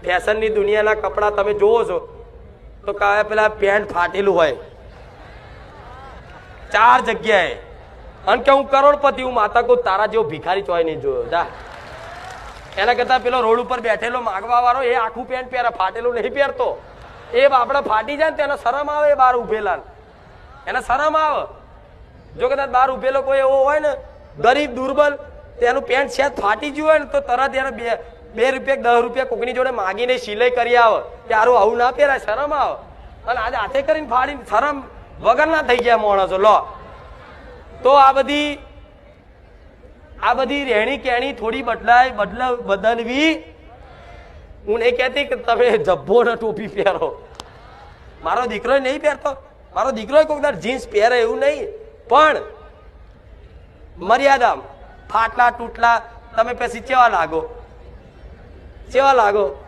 ફેશનની દુનિયાના કપડાં તમે જોવો છો તો કાંઈ પેલા પેન્ટ ફાટેલું હોય 4 જગ્યાએ, અને કે હું કરોડપતિ, હું માતા કહું તારા જેવો ભિખારી ચોય નહીં જોયો જા. એના કરતા પેલો રોડ ઉપર બેઠેલો માગવા વાળો એ આખું પેન્ટ પહેરે, ફાટેલું નહીં પહેરતો. એ આપણે ફાટી જાય ને તેને શરમ આવે, એ બહાર ઉભેલા એને શરમ આવે. જો કદાચ બહાર ઉભેલો કોઈ એવો હોય ને ગરીબ દુર્બલ, તેનું પેન્ટ સેજ ફાટી ગયું હોય ને તો તરત એને 2 રૂપિયા 10 રૂપિયા કોકની જોડે માગીને સિલાઈ કરી આવે કે આરું આવું ના પહેરાય, શરમ આવે. અને આજે હાથે કરીને ફાડીને શરમ વગર ના થઈ ગયા માણસો. લો તો આ બધી રહેણી કેણી થોડી બદલવી. હું નહીં કહેતી કે તમે જબ્બો ને ટોપી પહેરો, મારો દીકરો નહીં પહેરતો, મારો દીકરો કોઈક દર જીન્સ પહેરે એવું નહીં, પણ મર્યાદા. ફાટલા તૂટલા તમે પછી ચેવા લાગો